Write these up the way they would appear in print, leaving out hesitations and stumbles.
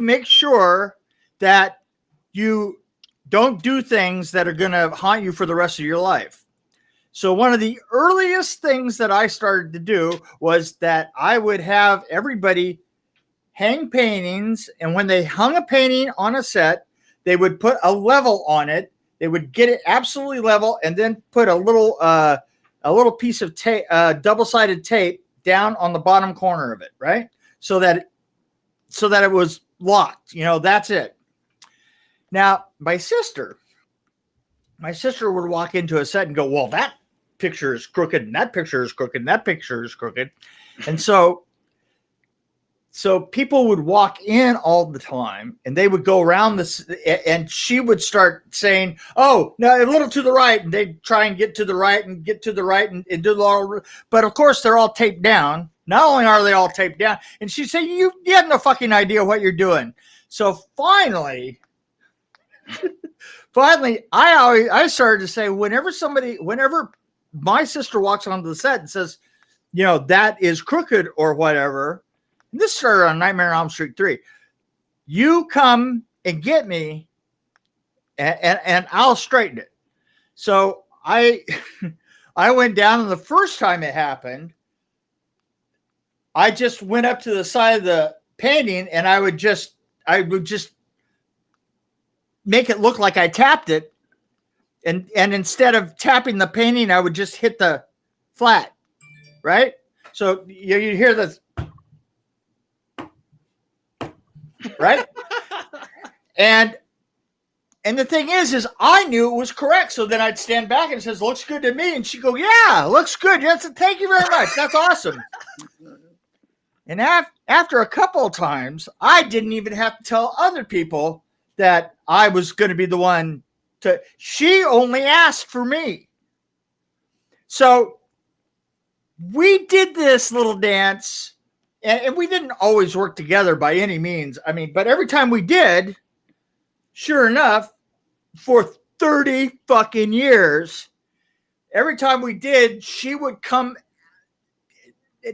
make sure that you don't do things that are going to haunt you for the rest of your life. So one of the earliest things that I started to do was that I would have everybody hang paintings, and when they hung a painting on a set, they would put a level on it. They would get it absolutely level, and then put a little piece of tape, double-sided tape, down on the bottom corner of it, right? So that it was locked. That's it. Now, my sister would walk into a set and go, well, that picture is crooked, and that picture is crooked, and that picture is crooked. And so people would walk in all the time, and they would go around this, and she would start saying, oh, no, a little to the right. And they'd try and get to the right and and do all. But of course, they're all taped down. Not only are they all taped down, and she'd say, you have no fucking idea what you're doing. So finally, I started to say, whenever my sister walks onto the set and says, that is crooked or whatever. This started on Nightmare on Elm Street 3. You come and get me, and I'll straighten it. So I went down, and the first time it happened, I just went up to the side of the painting, and I would just make it look like I tapped it, and instead of tapping the painting, I would just hit the flat, right? So you hear this. Right. And the thing is I knew it was correct. So then I'd stand back and says, looks good to me. And she'd go, yeah, looks good. Thank you very much. That's awesome. And after a couple of times, I didn't even have to tell other people that I was going to be the one she only asked for me. So we did this little dance. And we didn't always work together by any means. I mean, but every time we did, sure enough, for 30 fucking years, every time we did, she would come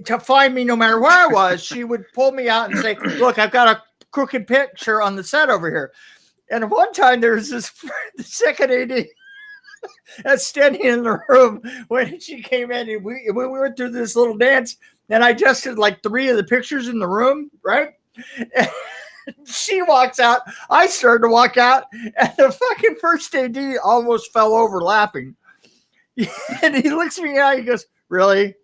to find me no matter where I was. She would pull me out and say, look, I've got a crooked picture on the set over here. And at one time, there was this the second AD that's standing in the room when she came in, and we went through this little dance. And I adjusted like 3 of the pictures in the room, right? And she walks out. I started to walk out, and the fucking first AD almost fell over laughing. And he looks me out. He goes, "Really,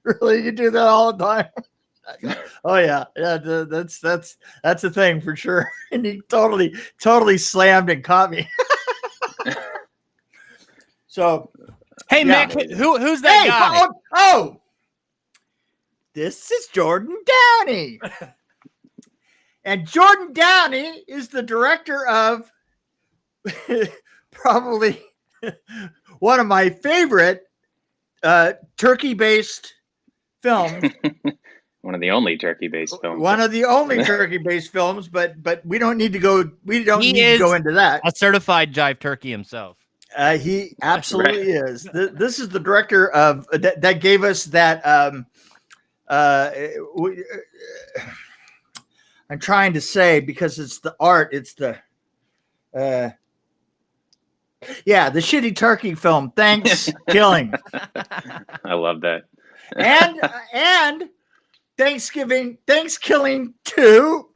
really, you do that all the time?" I go, oh yeah, that's a thing for sure. And he totally slammed and caught me. So, hey, yeah. Mick, who's that guy? Oh. This is Jordan Downey. And Jordan Downey is the director of probably one of my favorite turkey-based films. One of the only turkey-based films. One of the only turkey-based films, but we don't need to go. We don't need to go into that. A certified Jive turkey himself. He absolutely is. This is the director of that gave us that. I'm trying to say, because it's the art, it's the the shitty turkey film, Thanksgiving. I love that. and Thanksgiving 2.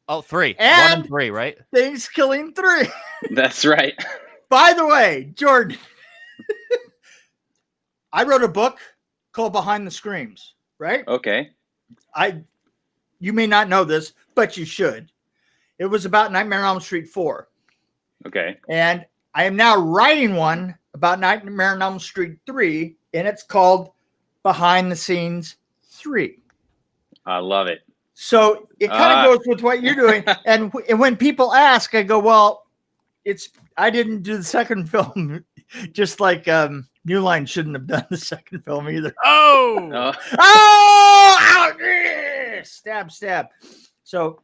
Oh, 3. And 1 and 3, right? Thanksgiving 3. That's right. By the way, Jordan, I wrote a book called Behind the Screams. Right? Okay. You may not know this, but you should. It was about Nightmare on Elm Street 4. Okay. And I am now writing one about Nightmare on Elm Street 3, and it's called Behind the Scenes 3. I love it. So it kind of goes with what you're doing. And when people ask, I go, well, I didn't do the second film, just like New Line shouldn't have done the second film either. Oh! Stab. So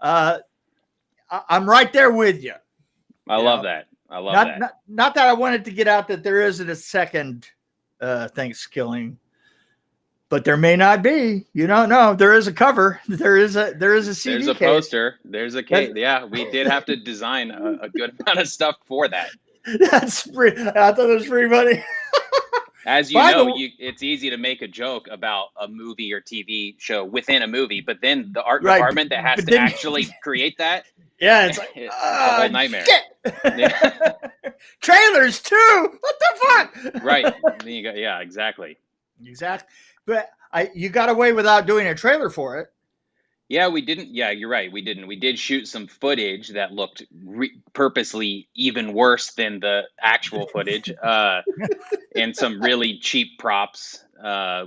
I'm right there with you. I love that. I love that. Not that I wanted to get out that there isn't a second Thanksgiving. but there may not be. You don't know. There is a cover. There is a CD. There's a case. poster. There's a case. Yeah, we did have to design a good amount of stuff for that. That's free. I thought it was free money. As you know, it's easy to make a joke about a movie or TV show within a movie, but then the art department that has to actually create that, it's like it's a whole nightmare. Yeah. Trailers too. What the fuck? Right. Yeah, exactly. Exactly. But you got away without doing a trailer for it. Yeah, we didn't. Yeah, you're right. We didn't. We did shoot some footage that looked purposely even worse than the actual footage, and some really cheap props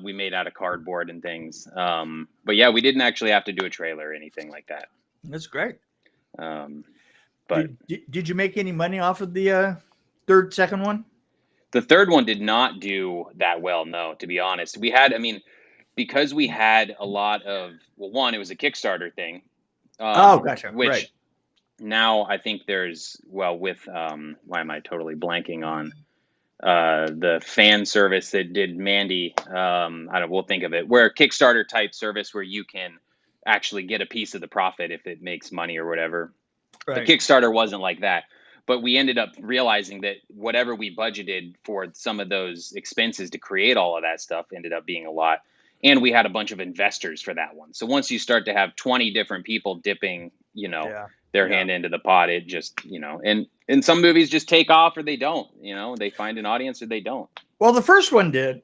we made out of cardboard and things. But yeah, we didn't actually have to do a trailer or anything like that. That's great. But did you make any money off of the second one? The third one did not do that well. No, to be honest, because we had a lot of, one, it was a Kickstarter thing. Gotcha. Which right. Now I think there's, with, why am I totally blanking on the fan service that did Mandy? We'll think of it. Where Kickstarter type service where you can actually get a piece of the profit if it makes money or whatever. Right. The Kickstarter wasn't like that. But we ended up realizing that whatever we budgeted for some of those expenses to create all of that stuff ended up being a lot. And we had a bunch of investors for that one. So once you start to have 20 different people dipping, their hand into the pot, it just, and some movies just take off or they don't, they find an audience or they don't. Well, the first one did.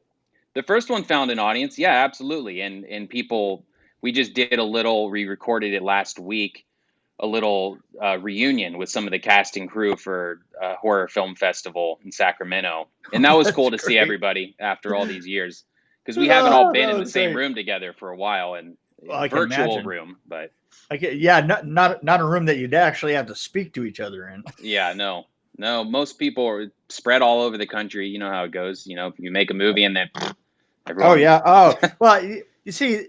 The first one found an audience. Yeah, absolutely. And people, we just did we recorded it last week, a little reunion with some of the cast and crew for a horror film festival in Sacramento. And that was cool to see everybody after all these years. Because we haven't all been in the same room together for a while, and a virtual room, but not a room that you'd actually have to speak to each other in. Yeah, no. Most people are spread all over the country. You know how it goes. You make a movie and then everyone. Oh yeah. Oh well, you see,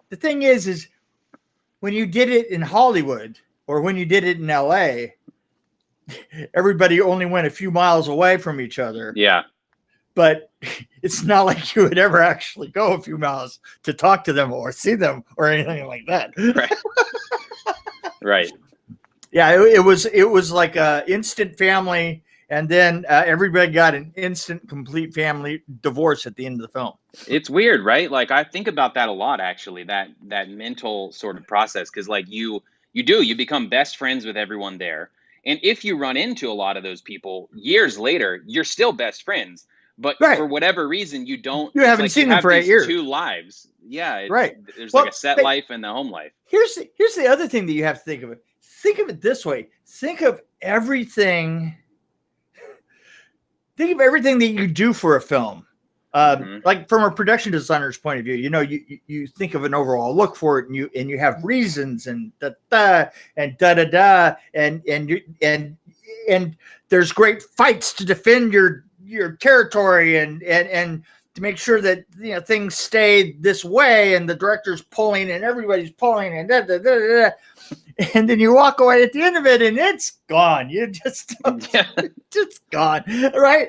the thing is when you did it in Hollywood or when you did it in LA, everybody only went a few miles away from each other. Yeah. But it's not like you would ever actually go a few miles to talk to them or see them or anything like that. Right. Right. Yeah, it was like a instant family, and then everybody got an instant, complete family divorce at the end of the film. It's weird, right? Like I think about that a lot, actually. That mental sort of process, because like you become best friends with everyone there, and if you run into a lot of those people years later, you're still best friends. But for whatever reason, you haven't seen them for 8 years. 2 lives. Yeah. Right. There's like a set life and the home life. Here's the other thing that you have to think of it. Think of it this way. Think of everything that you do for a film. Like from a production designer's point of view, you think of an overall look for it, and you have reasons and and there's great fights to defend your territory and to make sure that things stay this way, and the director's pulling and everybody's pulling and and then you walk away at the end of it and it's gone. You just just gone, right?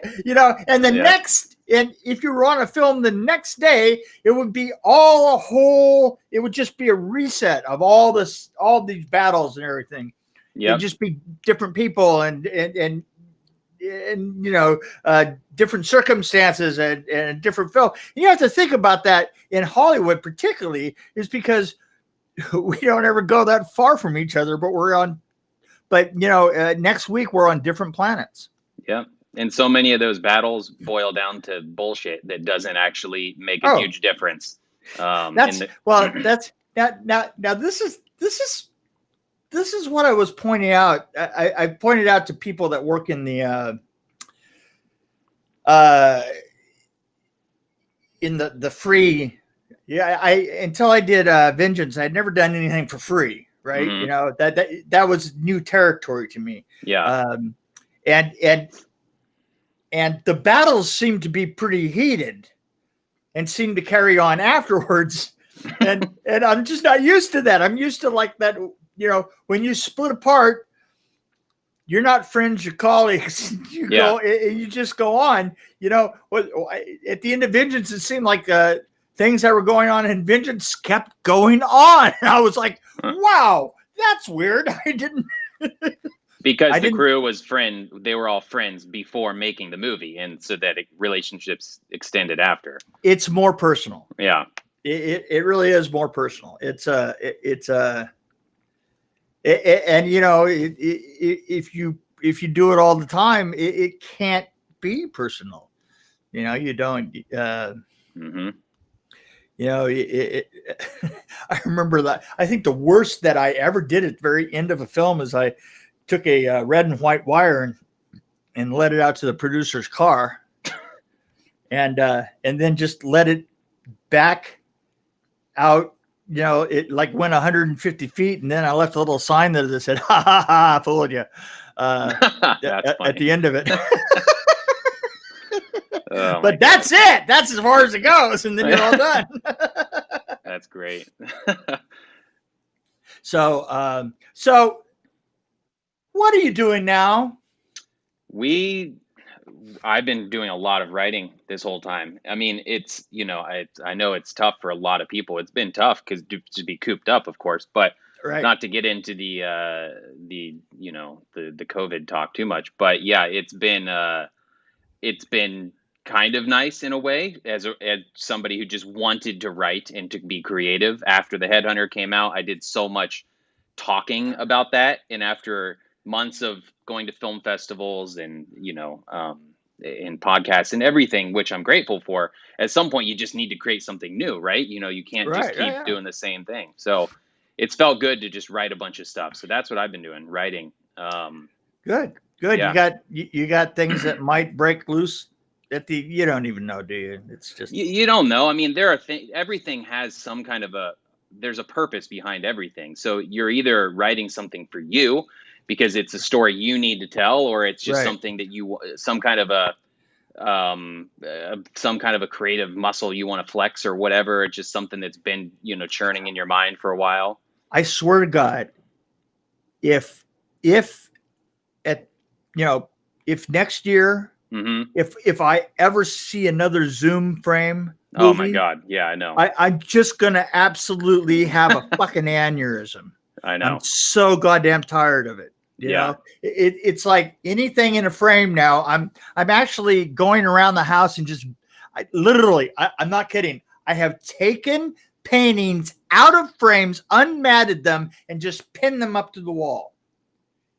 And the next, and if you were on a film the next day, it would be it would just be a reset of all these battles and everything. It'd just be different people and different circumstances and different film. You have to think about that in Hollywood, particularly, is because we don't ever go that far from each other, but next week we're on different planets. Yeah. And so many of those battles boil down to bullshit that doesn't actually make a huge difference. Now this is what I was pointing out. I pointed out to people that work in the free. Yeah, until I did Vengeance, I'd never done anything for free, right? Mm-hmm. That was new territory to me. Yeah. And the battles seemed to be pretty heated and seemed to carry on afterwards. and I'm just not used to that. I'm used to like that. When you split apart, you're not friends, you're colleagues. You just go on. At the end of Vengeance, it seemed like things that were going on in Vengeance kept going on. And I was like, wow, that's weird. I didn't. Because the crew was they were all friends before making the movie, and so that relationships extended after. It's more personal. Yeah, it really is more personal. And you know, if you do it all the time, it can't be personal. You know, you don't. You know, I remember that. I think the worst that I ever did at the very end of a film is I took a red and white wire and let it out to the producer's car, and then just let it back out. You know, it like went 150 feet, and then I left a little sign there that said, "Ha ha ha, fooled you," at the end of it. But that's it. That's as far as it goes, and then you're all done. That's great. So what are you doing now? I've been doing a lot of writing this whole time. I mean, it's, you know, I know it's tough for a lot of people. It's been tough because to be cooped up, of course, but not to get into the you know, the COVID talk too much. But yeah, it's been kind of nice in a way as somebody who just wanted to write and to be creative. After The Headhunter came out, I did so much talking about that, and after months of going to film festivals and, you know, and podcasts and everything, which I'm grateful for, at some point you just need to create something new, right? You know, you can't just keep doing the same thing. So it's felt good to just write a bunch of stuff. So that's what I've been doing, writing. Good. Yeah. You got things that might break loose you don't even know, do you? It's just you don't know. I mean, there are everything has some kind of there's a purpose behind everything. So you're either writing something for you because it's a story you need to tell, or it's just something that some kind of a creative muscle you want to flex or whatever. It's just something that's been, you know, churning in your mind for a while. I swear to God, if next year, if I ever see another Zoom frame movie, oh my God, yeah, I know. I'm just gonna absolutely have a fucking aneurysm. I know. I'm so goddamn tired of it. You know, it's like anything in a frame now. I'm actually going around the house and just I'm not kidding. I have taken paintings out of frames, unmatted them, and just pinned them up to the wall.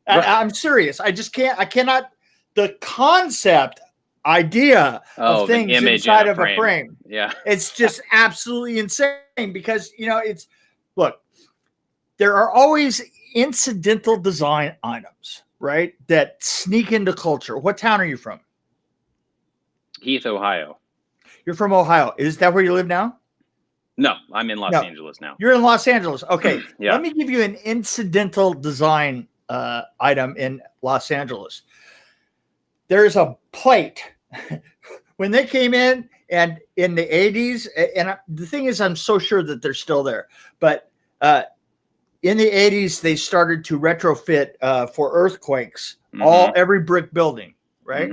I'm serious. I cannot. The concept idea of things inside of a frame. Yeah. It's just absolutely insane because, you know, there are always incidental design items, right? That sneak into culture. What town are you from? Heath, Ohio. You're from Ohio. Is that where you live now? No, I'm in Los Angeles now. You're in Los Angeles. Okay. Yeah. Let me give you an incidental design item in Los Angeles. There's a plate. When they came in and in the 80s, and the thing is, I'm so sure that they're still there, but in the 80s, they started to retrofit for earthquakes, every brick building, right?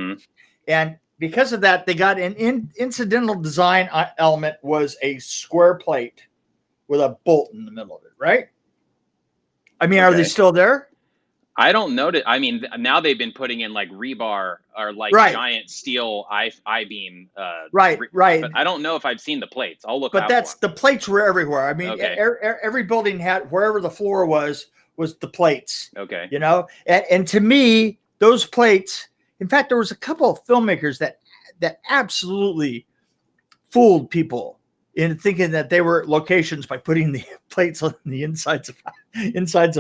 And because of that, they got an incidental design element was a square plate with a bolt in the middle of it, right? I mean, are they still there? I don't know. I mean, now they've been putting in like rebar or like giant steel I-beam. Right. But I don't know if I've seen the plates. I'll look. But the plates were everywhere. I mean, every building had, wherever the floor was the plates. Okay. You know, and to me, those plates. In fact, there was a couple of filmmakers that absolutely fooled people in thinking that they were locations by putting the plates on the insides of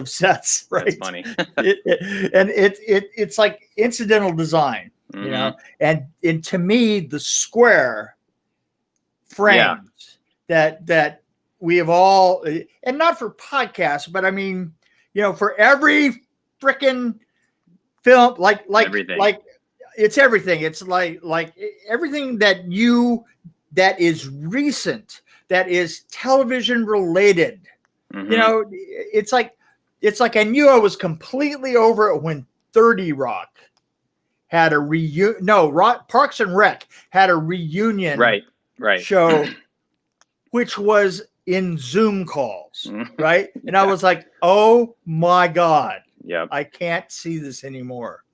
sets. Right. That's funny. It's like incidental design, you know, and to me, the square frames that we have all, and not for podcasts, but I mean, you know, for every freaking film, like everything. Like it's everything. It's like everything that is recent, that is television related. You know, it's like I knew I was completely over it when 30 Rock had a reunion. No, Parks and Rec had a reunion right. show which was in Zoom calls, right? And I was like, oh my God. Yep. I can't see this anymore.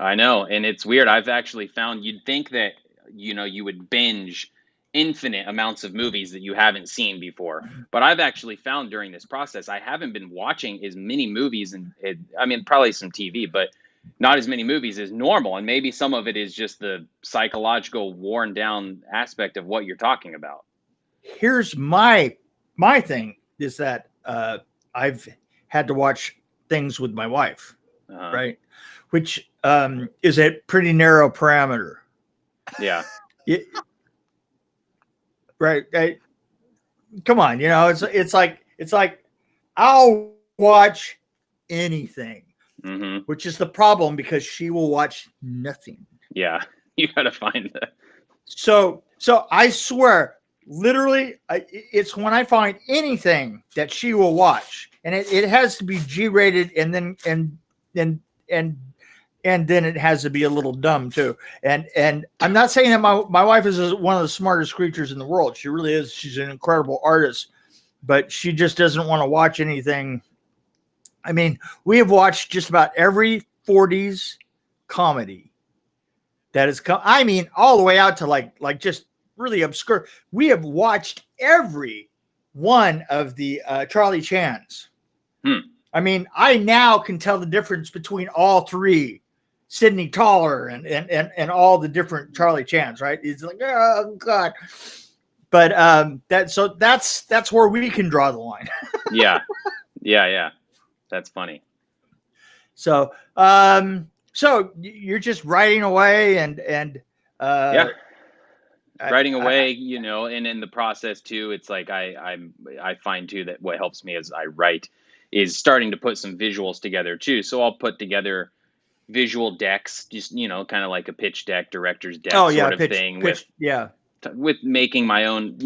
I know. And it's weird. I've actually found you'd think that, you would binge infinite amounts of movies that you haven't seen before. But I've actually found during this process, I haven't been watching as many movies and I mean, probably some TV, but not as many movies as normal. And maybe some of it is just the psychological worn down aspect of what you're talking about. Here's my thing is that I've had to watch things with my wife, right? Which is a pretty narrow parameter. Yeah. Right. Come on, it's like I'll watch anything, which is the problem because she will watch nothing. Yeah, you got to find that. So I swear, literally, it's when I find anything that she will watch, and it has to be G-rated, and then it has to be a little dumb too. And I'm not saying that my wife is one of the smartest creatures in the world. She really is. She's an incredible artist, but she just doesn't want to watch anything. I mean, we have watched just about every 40s comedy that has come. I mean, all the way out to like just really obscure. We have watched every one of the Charlie Chans. I mean, I now can tell the difference between all three. Sidney Toller and all the different Charlie Chans, right? It's like, oh God. But that's where we can draw the line. Yeah. That's funny. So you're just writing away and writing away, and in the process too, it's like I find too that what helps me as I write is starting to put some visuals together too. So I'll put together visual decks, just kind of like a pitch deck, director's deck thing. With making my own.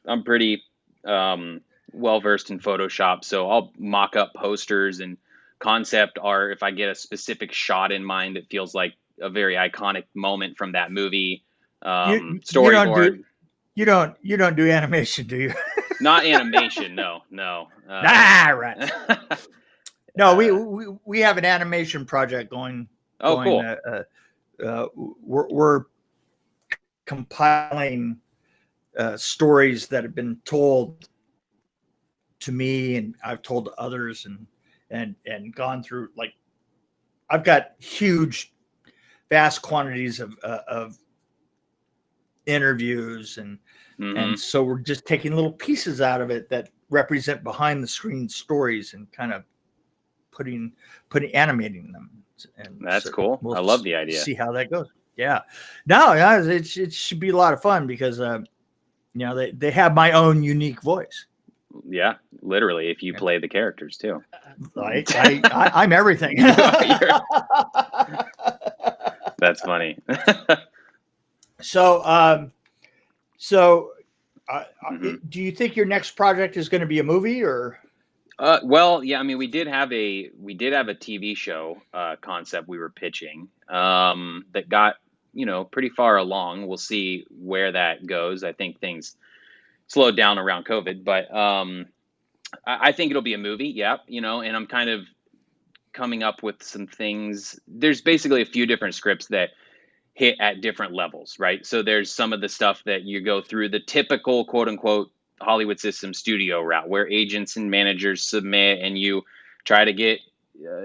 I'm pretty well versed in Photoshop, so I'll mock up posters and concept art if I get a specific shot in mind that feels like a very iconic moment from that movie. Storyboard. You don't do animation, do you? Not animation, no. Right. No, we have an animation project going. Oh, cool. We're compiling stories that have been told to me, and I've told to others, and gone through. Like, I've got huge, vast quantities of interviews, and so we're just taking little pieces out of it that represent behind the screen stories and kind of animating them. And that's cool. I love the idea. See how that goes. Yeah. No, it should be a lot of fun because they have my own unique voice. Yeah, literally. If you play the characters too, I'm everything. That's funny. So, do you think your next project is going to be a movie or? Well, yeah. I mean, we did have a TV show concept we were pitching that got pretty far along. We'll see where that goes. I think things slowed down around COVID, but I think it'll be a movie. Yeah, and I'm kind of coming up with some things. There's basically a few different scripts that hit at different levels, right? So there's some of the stuff that you go through the typical quote unquote Hollywood system studio route where agents and managers submit and you try to get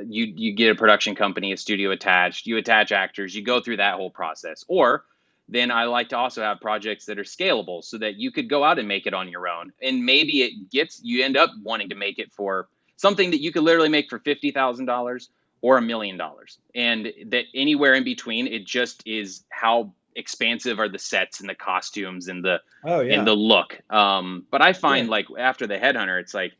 you get a production company, a studio attached, you attach actors, you go through that whole process. Or then I like to also have projects that are scalable so that you could go out and make it on your own. And maybe you end up wanting to make it for something that you could literally make for $50,000 or $1 million. And that anywhere in between, it just is how expansive are the sets and the costumes and the and the look. But I find like after the Headhunter, it's like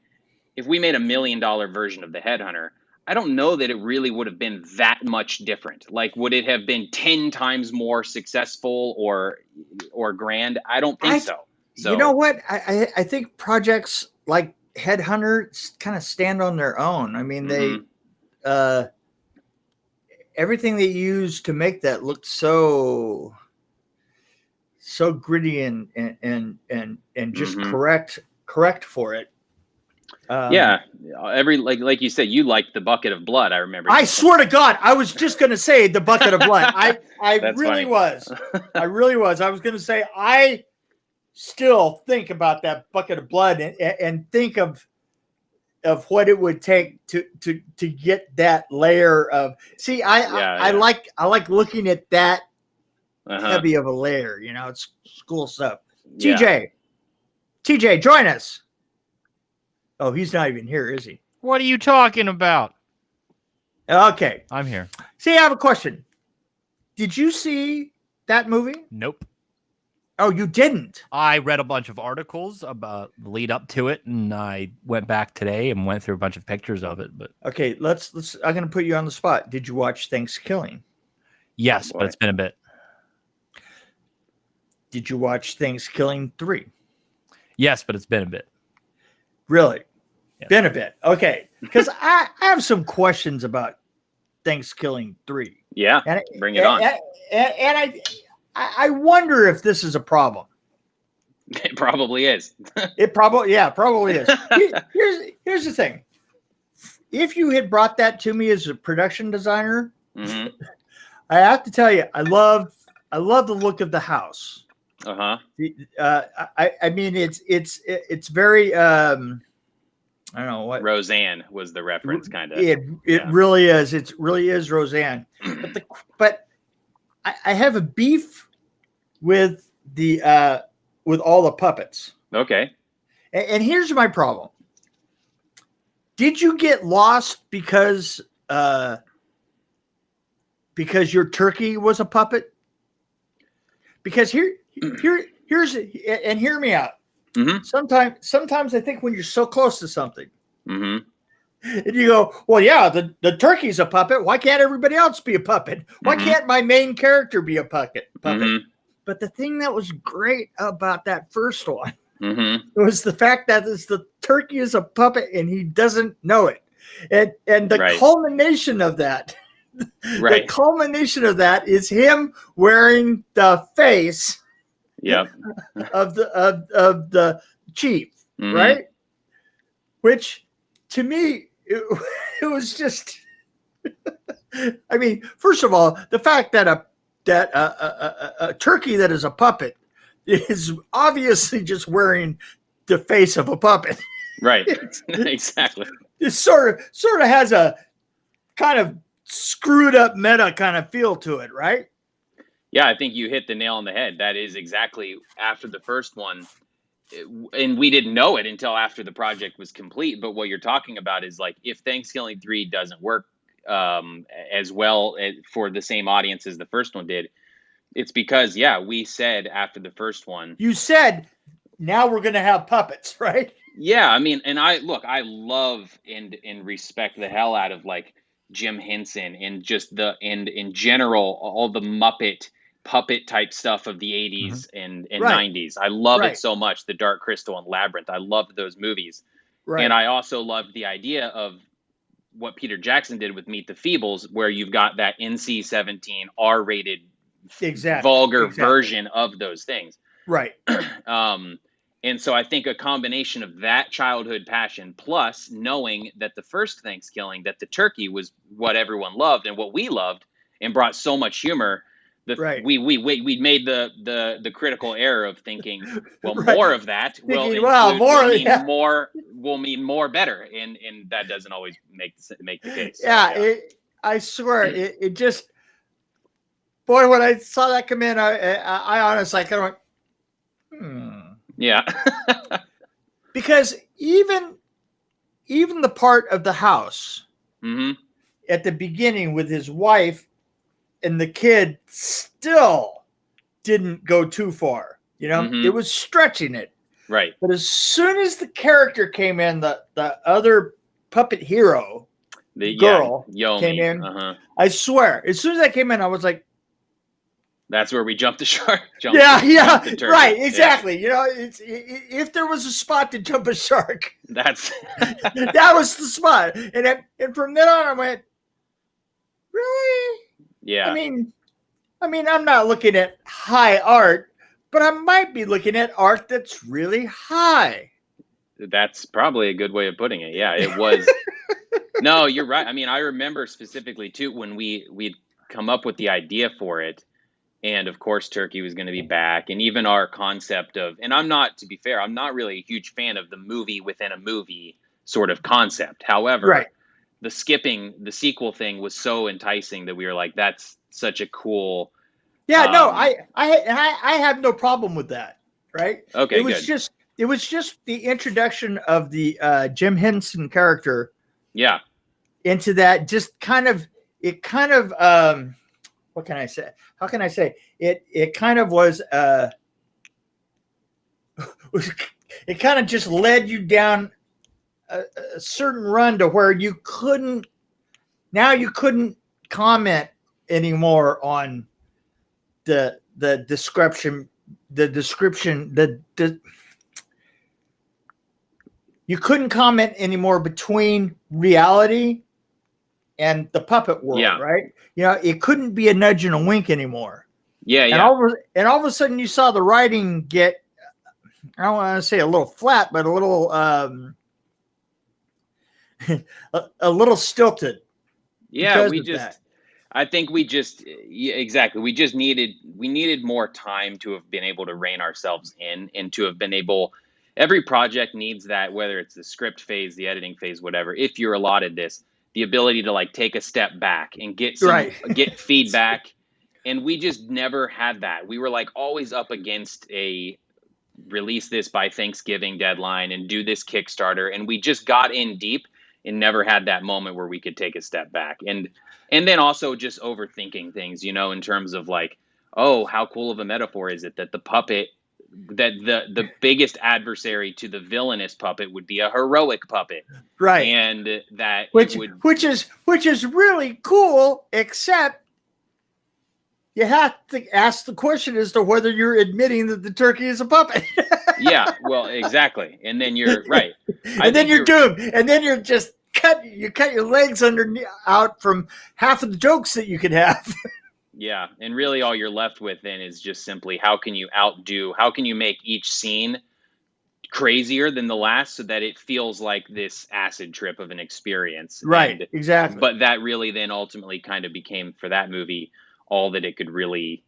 if we made $1 million version of the Headhunter, I don't know that it really would have been that much different. Like, would it have been 10 times more successful or grand? I don't think so. You know what? I think projects like Headhunter kind of stand on their own. I mean, they everything they used to make that looked so so gritty and just Mhm. correct for it. Yeah, like you said, you liked the bucket of blood. I remember. I swear to God, I was just going to say the bucket of blood. I That's really funny. was. I really was. I was going to say I still think about that bucket of blood and think of what it would take to get that layer of. See, I like looking at that heavy of a layer. You know, it's cool stuff. Yeah. TJ, join us. Oh, he's not even here, is he? What are you talking about? Okay. I'm here. See, I have a question. Did you see that movie? Nope. Oh, you didn't? I read a bunch of articles about the lead up to it, and I went back today and went through a bunch of pictures of it. But okay, let's. I'm going to put you on the spot. Did you watch Thanksgiving? Yes, but it's been a bit. Did you watch Thanksgiving 3? Yes, but it's been a bit. Really? Yeah. Been a bit. Okay. Because I have some questions about Thanksgiving 3. Yeah. Bring it on. And I wonder if this is a problem. It probably is. It probably is. Here's the thing. If you had brought that to me as a production designer, Mm-hmm. I have to tell you, I love the look of the house. Uh-huh. I mean, it's very I don't know what Roseanne was the reference, kind of. It really is. It really is Roseanne. But I have a beef with with all the puppets. Okay. And here's my problem. Did you get lost because your turkey was a puppet? Because here's and hear me out. Mm-hmm. Sometimes I think when you're so close to something, Mm-hmm. and you go, well, yeah, the turkey's a puppet. Why can't everybody else be a puppet? Why can't my main character be a puppet? Mm-hmm. But the thing that was great about that first one Mm-hmm. was the fact that the turkey is a puppet and he doesn't know it. And the culmination of that, the culmination of that is him wearing the face of the chief, right? Which to me, it was just, I mean, first of all, the fact that a turkey that is a puppet is obviously just wearing the face of a puppet. Right. Exactly. It sort of has a kind of screwed up meta kind of feel to it, right? Yeah, I think you hit the nail on the head. That is exactly after the first one. And we didn't know it until after the project was complete. But what you're talking about is like, if Thanksgiving 3 doesn't work as well for the same audience as the first one did, it's because, we said after the first one. You said, now we're going to have puppets, right? Yeah, I mean, and I love and respect the hell out of like Jim Henson and just and in general, all the Muppet puppet type stuff of the 80s and 90s. I love it so much. The Dark Crystal and Labyrinth. I loved those movies. Right. And I also loved the idea of what Peter Jackson did with Meet the Feebles, where you've got that NC-17 R-rated vulgar version of those things. Right. And so I think a combination of that childhood passion plus knowing that the first Thanksgiving, that the turkey was what everyone loved and what we loved and brought so much humor. We made the critical error of thinking, well, more of that will mean more better, and that doesn't always make the case. So, I swear it just, boy, when I saw that come in, I honestly kind of went, Yeah. Because even the part of the house at the beginning with his wife and the kid still didn't go too far. You know, it was stretching it. Right. But as soon as the character came in, the other puppet hero, the girl came in, I swear, as soon as that came in, I was like, that's where we jumped the shark. Right, exactly. Yeah. You know, if there was a spot to jump a shark, that was the spot. And from then on, I went, really? Yeah. I mean, I'm not looking at high art, but I might be looking at art that's really high. That's probably a good way of putting it. Yeah, it was. No, you're right. I mean, I remember specifically too when we'd come up with the idea for it, and of course Turkey was going to be back, and even our concept of, and to be fair, I'm not really a huge fan of the movie within a movie sort of concept. However, the sequel thing was so enticing that we were like, that's such a cool. Yeah, no, I have no problem with that. Right? Okay, it was just the introduction of the Jim Henson character. Yeah. Into that, just kind of what can I say? How can I say it kind of was it kind of just led you down a certain run to where you couldn't comment anymore on the description you couldn't comment anymore between reality and the puppet world, right? You know, it couldn't be a nudge and a wink anymore. Yeah, and all of a sudden you saw the writing get, I don't want to say a little flat, but a little a little stilted. Yeah, I think exactly. We needed more time to have been able to rein ourselves in and to have been able. Every project needs that, whether it's the script phase, the editing phase, whatever. If you're allotted this, the ability to like take a step back and get feedback, and we just never had that. We were like always up against a release this by Thanksgiving deadline and do this Kickstarter, and we just got in deep and never had that moment where we could take a step back. And then also just overthinking things, you know, in terms of like, oh, how cool of a metaphor is it that the puppet, that the biggest adversary to the villainous puppet would be a heroic puppet, right? And that which is really cool, except you have to ask the question as to whether you're admitting that the turkey is a puppet. Yeah, well, exactly, and then you're right, and then you're doomed, and then you're just cut your legs out from half of the jokes that you could have. Yeah, and really all you're left with then is just simply how can you make each scene crazier than the last so that it feels like this acid trip of an experience. Right, exactly. But that really then ultimately kind of became, for that movie, all that it could really,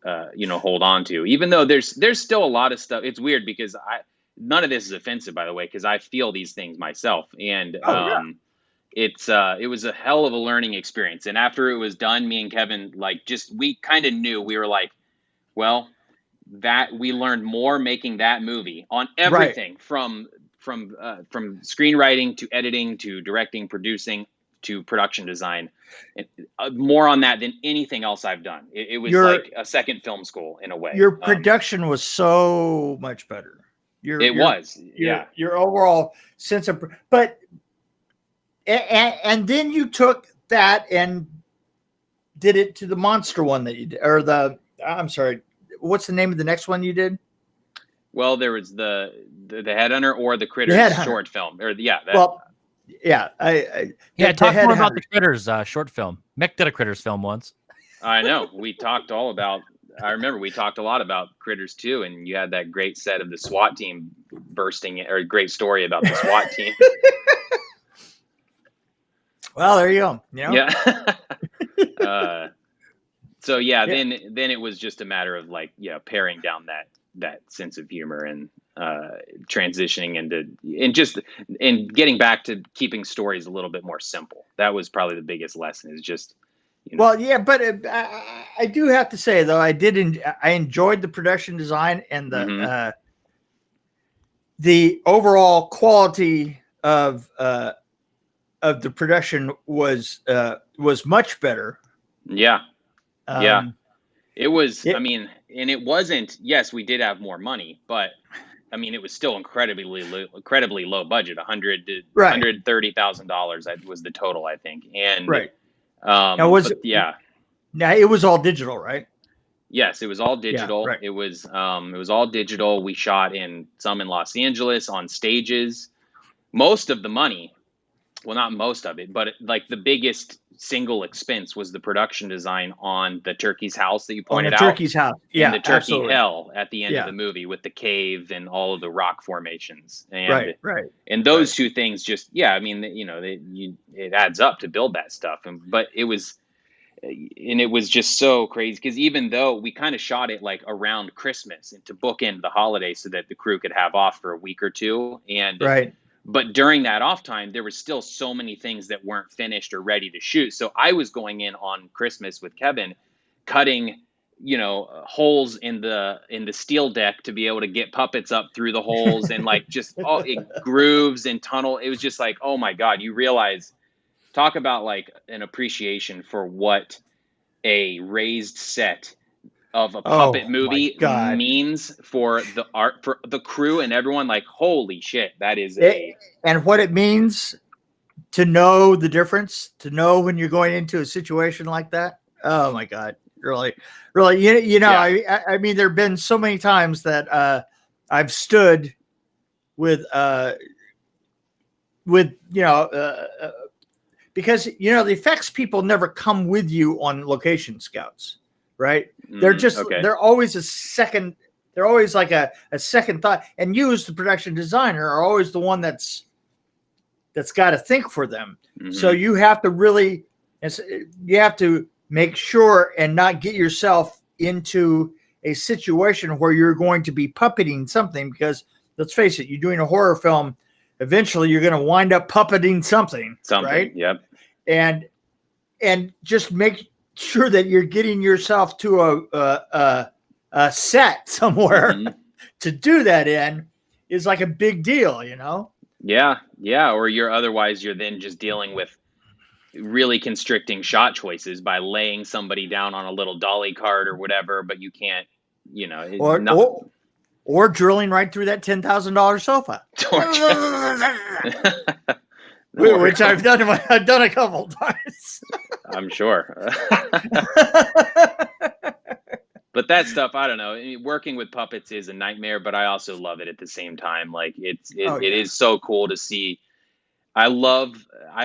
hold on to. Even though there's still a lot of stuff. It's weird because none of this is offensive, by the way, because I feel these things myself. And it was a hell of a learning experience. And after it was done, me and Kevin, we kind of knew, we were like, well, that we learned more making that movie on everything from screenwriting to editing to directing, producing to production design, more on that than anything else I've done. It was like a second film school in a way. Your production was so much better. Your overall sense of, and then you took that and did it to the monster one that you did, or I'm sorry, what's the name of the next one you did? Well, there was the Headhunter or the Critters short film, or talk more about the Critters short film. Mick did a Critters film once. I know. I remember we talked a lot about Critters too, and you had that great set of the SWAT team or great story about the SWAT team. Well, there you go. Yeah. Then it was just a matter of paring down that sense of humor and transitioning and getting back to keeping stories a little bit more simple. That was probably the biggest lesson, is just. Well, yeah, but I do have to say though, I enjoyed the production design and the overall quality of the production was much better. Yeah. It was. It wasn't. Yes, we did have more money, but it was still incredibly low budget. $130,000 was the total, I think. And now it was all digital, right? Yes, it was all digital. Yeah, right. It was all digital. We shot some in Los Angeles on stages. Most of the money, well, not most of it, but the biggest single expense was the production design on the turkey's house that you On pointed the out. turkey's house. Yeah, in the turkey absolutely. hell at the end Yeah. of the movie with the cave and all of the rock formations. And Right. and those two things just, I mean, it adds up to build that stuff. But it was just so crazy because even though we kind of shot it like around Christmas and to bookend the holiday so that the crew could have off for a week or two. But during that off time, there was still so many things that weren't finished or ready to shoot. So I was going in on Christmas with Kevin, cutting, holes in the steel deck to be able to get puppets up through the holes and like just grooves and tunnel. It was just like, oh my God, you realize, talk about like an appreciation for what a raised set of a puppet movie means for the art, for the crew and everyone. Like, holy shit, that is and what it means to know the difference, to know when you're going into a situation like that. Oh my God. Really. I mean, there've been so many times that I've stood with because the effects people never come with you on location scouts, right? They're just they're always a second. They're always like a second thought. And you, as the production designer, are always the one that's got to think for them. Mm-hmm. So you have to make sure and not get yourself into a situation where you're going to be puppeting something, because let's face it, you're doing a horror film. Eventually you're going to wind up puppeting something, right? Yep. And just make sure that you're getting yourself to a set somewhere to do that in is like a big deal, Yeah. Or you're then just dealing with really constricting shot choices by laying somebody down on a little dolly cart or whatever, but you can't, or drilling right through that $10,000 sofa, which I've done a couple times. I'm sure. But that stuff, I don't know. Working with puppets is a nightmare, but I also love it at the same time. Like it is so cool to see. I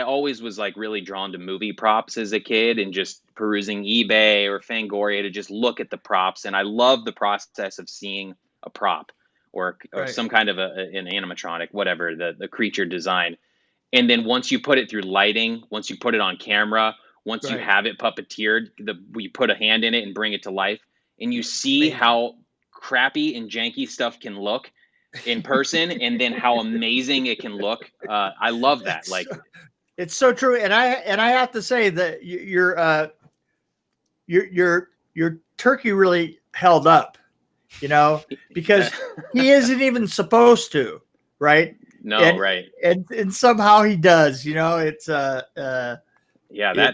always was like really drawn to movie props as a kid and just perusing eBay or Fangoria to just look at the props. And I love the process of seeing a prop or some kind of an animatronic, whatever, the creature design. And then once you put it through lighting, once you put it on camera, once you have it puppeteered, you put a hand in it and bring it to life, and you see how crappy and janky stuff can look in person, and then how amazing it can look. I love that. Like, it's so true. And I have to say that your turkey really held up, because he isn't even supposed to, right? No, right. And somehow he does, it's that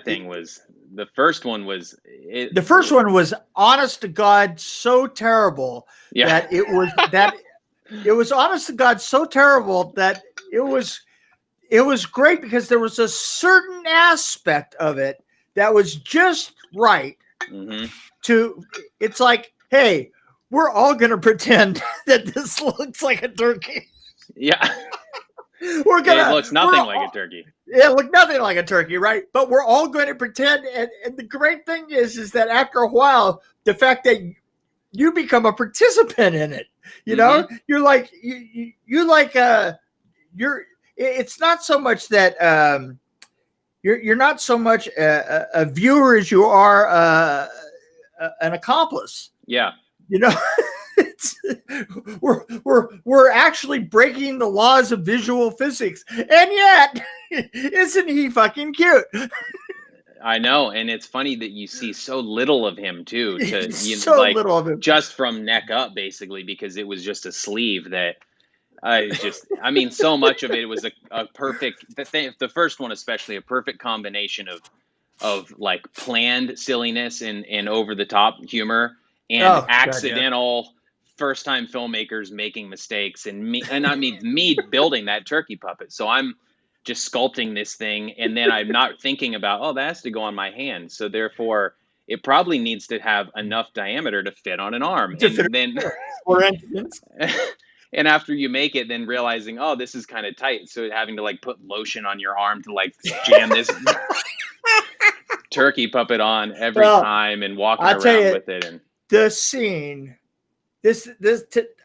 thing was, the first one was honest to God so terrible that it was honest to God so terrible that it was great, because there was a certain aspect of it that was just right. It's like, hey, we're all going to pretend that this looks like a turkey. Yeah. It looks nothing like a turkey. It looked nothing like a turkey, right? But we're all going to pretend. And the great thing is that after a while, the fact that you become a participant in it, it's not so much that you're not so much a viewer as you are an accomplice. Yeah. We're actually breaking the laws of visual physics, and yet isn't he fucking cute? I know, and it's funny that you see so little of him too. Little of him, just from neck up, basically, because it was just a sleeve that. So much of it was a perfect. The first one especially, a perfect combination of like planned silliness and over the top humor and accidental first-time filmmakers making mistakes, and me building that turkey puppet. So I'm just sculpting this thing, and then I'm not thinking about, that has to go on my hand. So therefore, it probably needs to have enough diameter to fit on an arm. And after you make it, then realizing, this is kind of tight. So having to like put lotion on your arm to like jam this. turkey puppet on every time and walking I'll tell around you, with it. And the scene,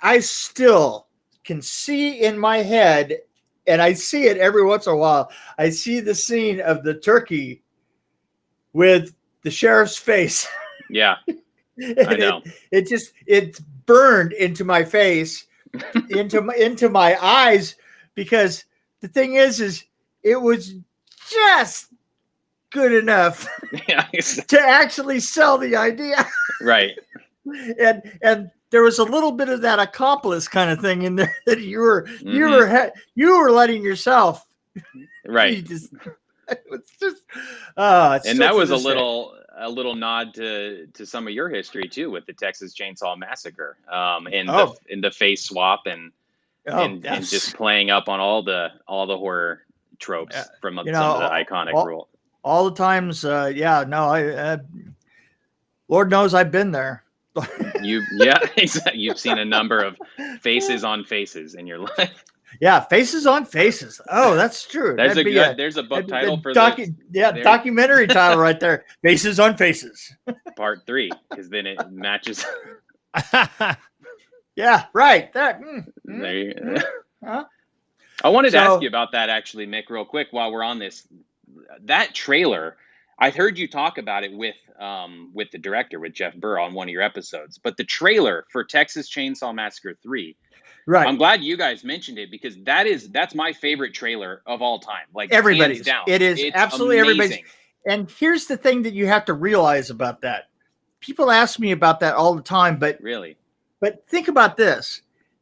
I still can see in my head, and I see it every once in a while. I see the scene of the turkey with the sheriff's face. yeah, I know. It's burned into my face, into my eyes, because the thing is it was just good enough Yeah, to actually sell the idea. right. And there was a little bit of that accomplice kind of thing in there that you were letting yourself. Right. It's just, and that was a little nod to some of your history too, with the Texas Chainsaw Massacre, and the face swap and just playing up on all the horror tropes from some of the iconic rule. All the times, Lord knows I've been there. Exactly. You've seen a number of faces on faces in your life. Yeah, faces on faces. Oh, that's true. There's a book title for documentary title right there. Faces on Faces. Part 3, because then it matches. Yeah, right. That. There you go. Huh? I wanted to ask you about that actually, Mick, real quick while we're on this. That trailer, I heard you talk about it with the director, with Jeff Burr, on one of your episodes. But the trailer for Texas Chainsaw Massacre 3. Right. I'm glad you guys mentioned it, because that's my favorite trailer of all time. Like, everybody's hands down. It's absolutely amazing. Everybody's. And here's the thing that you have to realize about that. People ask me about that all the time, but think about this.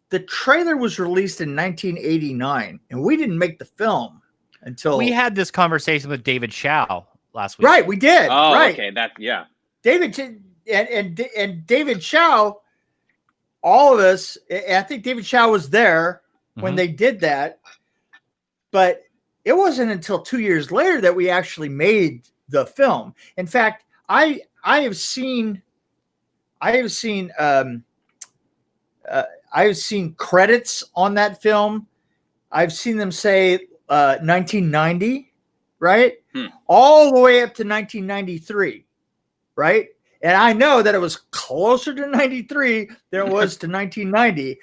The trailer was released in 1989, and we didn't make the film until we had this conversation with David Chow last week. Right, we did. Oh, right. Okay. David and David Chow. All of us, I think David Chow was there when they did that, but it wasn't until 2 years later that we actually made the film. In fact, I have seen credits on that film. I've seen them say 1990, right? All the way up to 1993, right? And I know that it was closer to 93 than it was to 1990.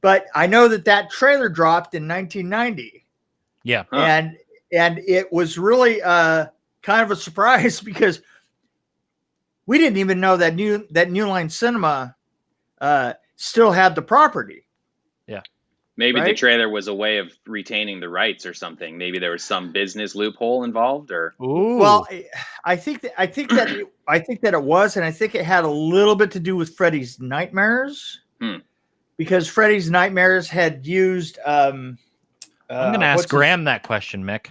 But I know that trailer dropped in 1990. Yeah. Huh. And it was really kind of a surprise, because we didn't even know that New Line Cinema still had the property. Yeah. Maybe the trailer was a way of retaining the rights or something. Maybe there was some business loophole involved, or. Ooh. Well, I think that it was, and I think it had a little bit to do with Freddy's Nightmares, because Freddy's Nightmares had used. I'm going to ask Graham that question, Mick.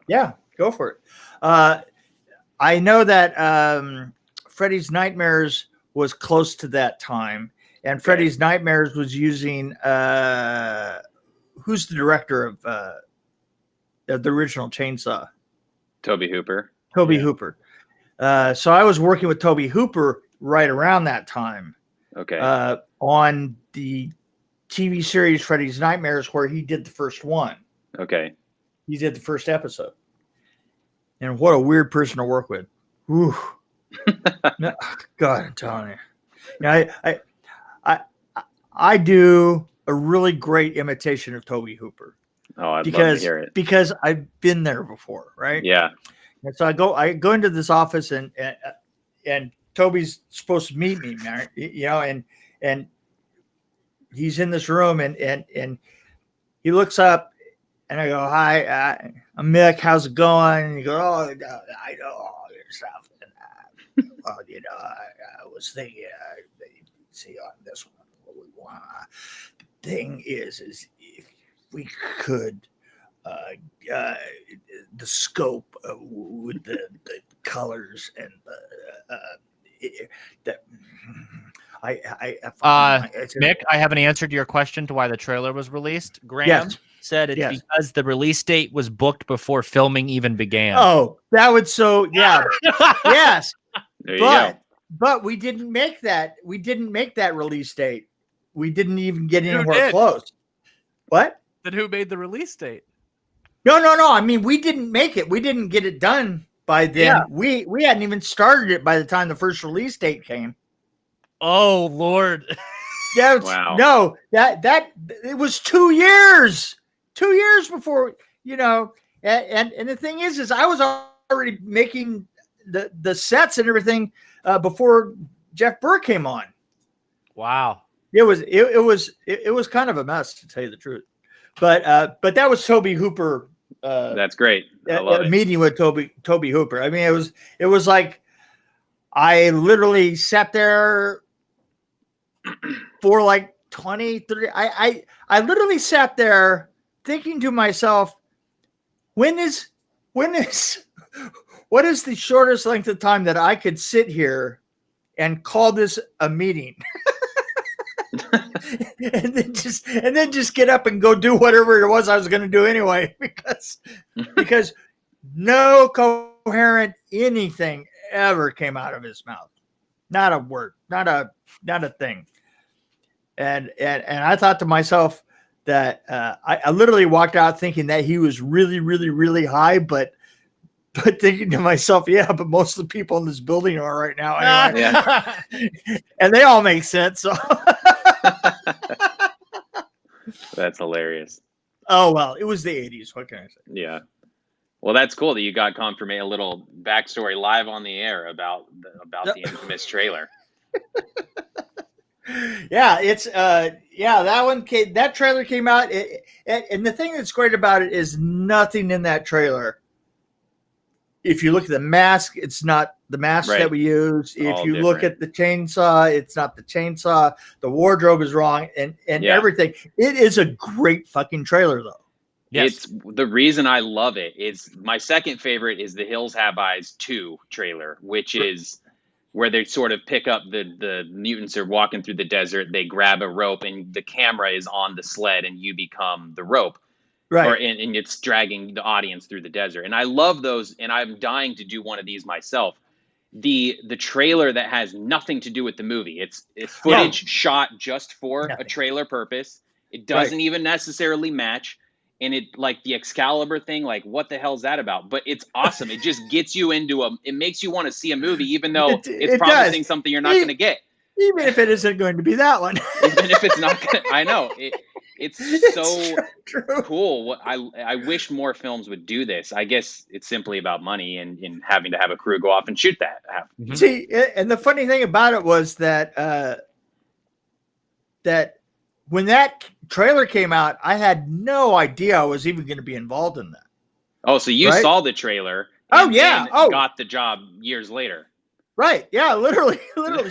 Yeah, go for it. I know that Freddy's Nightmares was close to that time. And Freddy's Nightmares was using who's the director of the original Chainsaw? Toby Hooper. Hooper. So I was working with Toby Hooper right around that time. Okay. On the TV series Freddy's Nightmares, where he did the first one. Okay. He did the first episode. And what a weird person to work with. Whew. God, I'm telling you. I do a really great imitation of Toby Hooper. Oh, I'd love to hear it. Because I've been there before, right? Yeah. And so I go into this office, and Toby's supposed to meet me, and he's in this room, and he looks up, and I go, "Hi, I'm Mick. How's it going?" And he goes, "Oh, I know all your stuff. And, well, I was thinking, see on this one. The thing is if we could the scope with the colors and Mick, I have an answer to your question to why the trailer was released. Graham said it's because the release date was booked before filming even began. Oh, that would yes. There you go. But we didn't make that. We didn't make that release date. We didn't even get anywhere close. What? Then who made the release date? No. I mean, we didn't make it. We didn't get it done by then. We hadn't even started it by the time the first release date came. Oh Lord. Wow. No, that it was 2 years. 2 years before, and the thing is I was already making the sets and everything before Jeff Burr came on. Wow. It was kind of a mess, to tell you the truth. But that was Toby Hooper. That's great. I love it. Meeting with Toby Hooper. I mean, it was like I literally sat there for like 20, 30. I literally sat there thinking to myself, what is the shortest length of time that I could sit here and call this a meeting? and then just get up and go do whatever it was I was going to do anyway, because no coherent anything ever came out of his mouth. Not a word, not a thing. And I thought to myself that I literally walked out thinking that he was really, really, really high, but thinking to myself, yeah, but most of the people in this building are right now anyway. Yeah. And they all make sense. So. That's hilarious. Oh, well, it was the 80s. What can I say? Yeah. Well, that's cool that you got confirmation, a little backstory live on the air about the infamous trailer. Yeah, it's that trailer came out, and the thing that's great about it is nothing in that trailer. If you look at the mask, it's not the mask that we use. If you look at the chainsaw, it's not the chainsaw. The wardrobe is wrong, and everything. It is a great fucking trailer, though. Yes. It's the reason I love it. It's my second favorite is the Hills Have Eyes 2 trailer, which is where they sort of pick up the mutants are walking through the desert. They grab a rope and the camera is on the sled and you become the rope. Right. And it's dragging the audience through the desert. And I love those. And I'm dying to do one of these myself. The trailer that has nothing to do with the movie. It's footage shot just for a trailer purpose. It doesn't even necessarily match. And it, like the Excalibur thing, like what the hell's that about? But it's awesome. It just gets you into it makes you want to see a movie, even though it's promising something you're not going to get. Even if it isn't going to be that one. Even if it's not going to, I know. It's so cool. I wish more films would do this. I guess it's simply about money and having to have a crew go off and shoot that. Mm-hmm. See, and the funny thing about it was that that when that trailer came out, I had no idea I was even going to be involved in that. Oh, so you saw the trailer? And got the job years later. Right. Yeah. Literally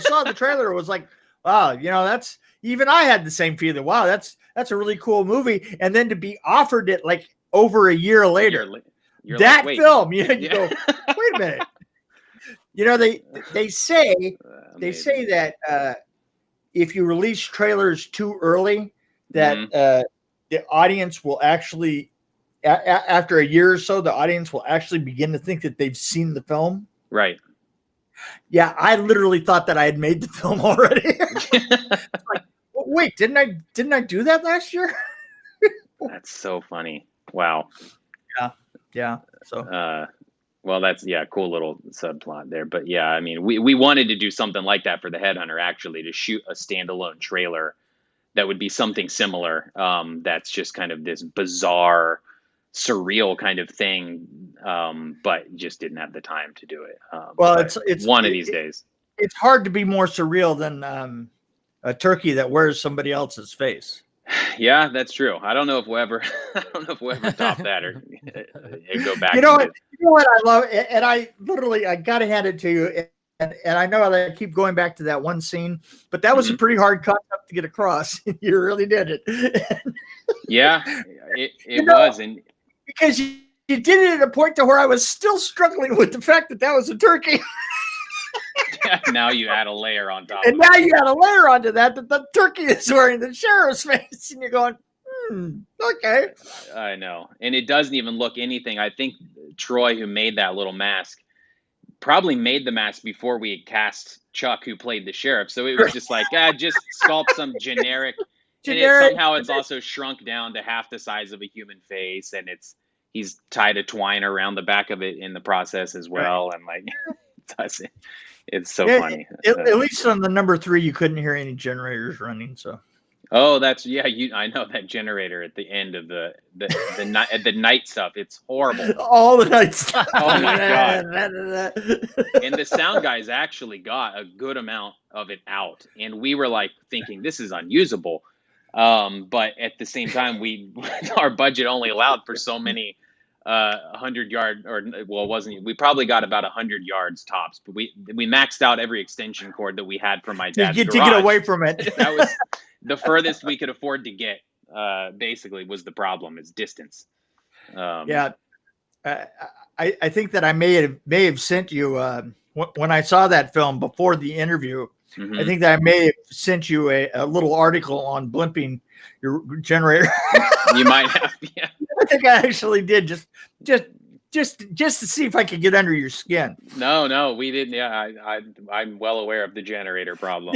saw the trailer. It was like, wow, that's even I had the same feeling. Wow, that's a really cool movie. And then to be offered it like over a year later, that like, film, you go, wait a minute. They say that if you release trailers too early, that the audience will actually, after a year or so, the audience will actually begin to think that they've seen the film. Right. Yeah, I literally thought that I had made the film already. Like, wait, didn't I do that last year? That's so funny. Wow. Yeah. So well, that's cool little subplot there. But yeah, I mean, we wanted to do something like that for The Headhunter, actually, to shoot a standalone trailer that would be something similar. That's just kind of this bizarre, surreal kind of thing, but just didn't have the time to do it. Well, it's one of these days. It's hard to be more surreal than a turkey that wears somebody else's face. Yeah, that's true. I don't know if we'll ever top that or go back. You know what I love, and I got to hand it to you. And I know that I keep going back to that one scene, but that was a pretty hard concept to get across. You really did it. Yeah, it was, and because you did it at a point to where I was still struggling with the fact that was a turkey. Now you add a layer on top. And now you add a layer onto that the turkey is wearing the sheriff's face, and you're going, okay. I know, and it doesn't even look anything. I think Troy, who made that little mask, probably made the mask before we had cast Chuck, who played the sheriff. So it was just like, just sculpt some generic. And somehow it's also shrunk down to half the size of a human face, and he's tied a twine around the back of it in the process as well. Right. And like, it's so funny. At least on the number 3, you couldn't hear any generators running. So. Oh, I know that generator at the end of the night stuff. It's horrible. All the night stuff. Oh my God. And the sound guys actually got a good amount of it out. And we were like thinking this is unusable. But at the same time, our budget only allowed for so many 100-yard, we probably got about 100 yards tops, but we maxed out every extension cord that we had from my dad's garage. To get away from it. That was the furthest we could afford to get, basically, was the problem, is distance. I think that I may have sent you, when I saw that film before the interview, mm-hmm. I think that I may have sent you a little article on blimping your generator. You might have, yeah. I think I actually did, just to see if I could get under your skin. No, we didn't. Yeah, I'm well aware of the generator problem.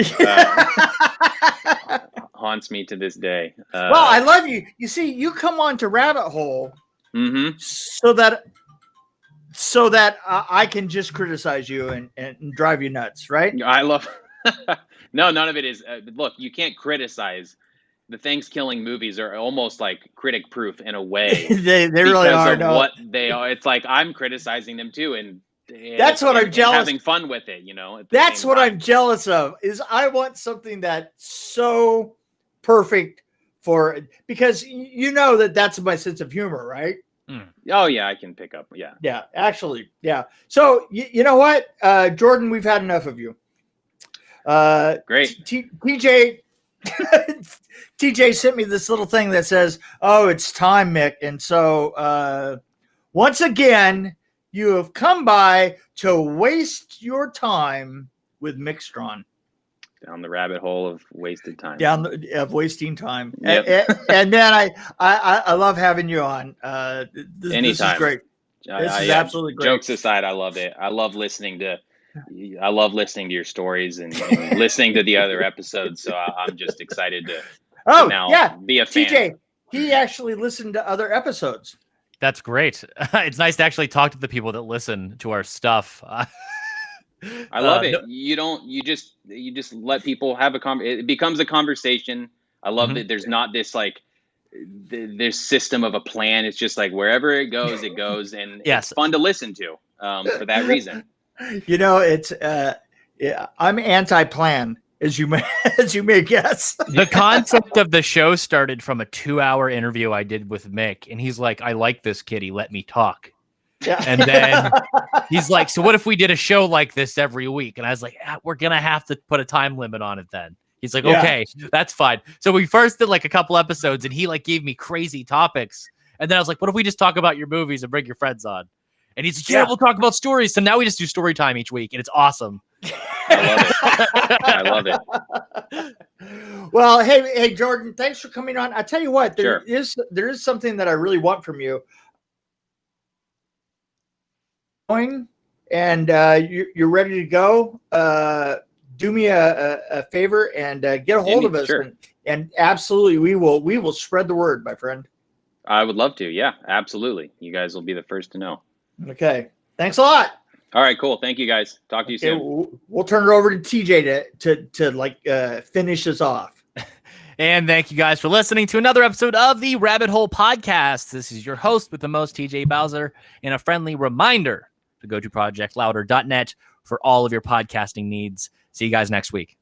Haunts me to this day. Well, I love you. You see, you come on to RabbitHole mm-hmm. so that I can just criticize you and drive you nuts, right? I love. No, none of it is. Look, you can't criticize. The Thanksgiving movies are almost like critic proof in a way. they really are. What they are. It's like I'm criticizing them too, and that's what I'm jealous. Having fun with it, That's what I'm jealous of. Is I want something that's so perfect because that's my sense of humor, right? Mm. Oh yeah, I can pick up. Yeah. Yeah, actually, yeah. So you know what, Jordan, we've had enough of you. Great. TJ sent me this little thing that says, "Oh, it's time, Mick." And so once again, you have come by to waste your time with Mick Strawn. Down the rabbit hole of wasted time. Of wasting time. Yep. And man, I love having you on. Anytime. This is great. This is absolutely great. Jokes aside, I love it. I love listening to your stories and listening to the other episodes. So I'm just excited to now be a fan. TJ, he actually listened to other episodes. That's great. It's nice to actually talk to the people that listen to our stuff. I love it. You just let people have it becomes a conversation. I love that there's not this like this system of a plan. It's just like wherever it goes, and it's fun to listen to for that reason. It's I'm anti-plan, as you may guess. The concept of the show started from a 2-hour interview I did with Mick, and he's like, "I like this kitty, let me talk." Yeah. And then he's like, "So what if we did a show like this every week?" And I was like, "We're gonna have to put a time limit on it then." He's like, "Okay, that's fine." So we first did like a couple episodes, and he like gave me crazy topics, and then I was like, "What if we just talk about your movies and bring your friends on?" And he's like, "Yeah, we'll talk about stories." So now we just do story time each week, and it's awesome. I love it. Well, hey, Jordan, thanks for coming on. I tell you what, there is something that I really want from you. And you're ready to go. Do me a favor and get a hold of us. Sure. And absolutely, we will spread the word, my friend. I would love to. Yeah, absolutely. You guys will be the first to know. Okay. Thanks a lot. All right, cool. Thank you, guys. Talk to you soon. We'll turn it over to TJ to finish us off. And thank you guys for listening to another episode of the RabbitHole Podcast. This is your host with the most, TJ Bowser, and a friendly reminder to go to projectlouder.net for all of your podcasting needs. See you guys next week.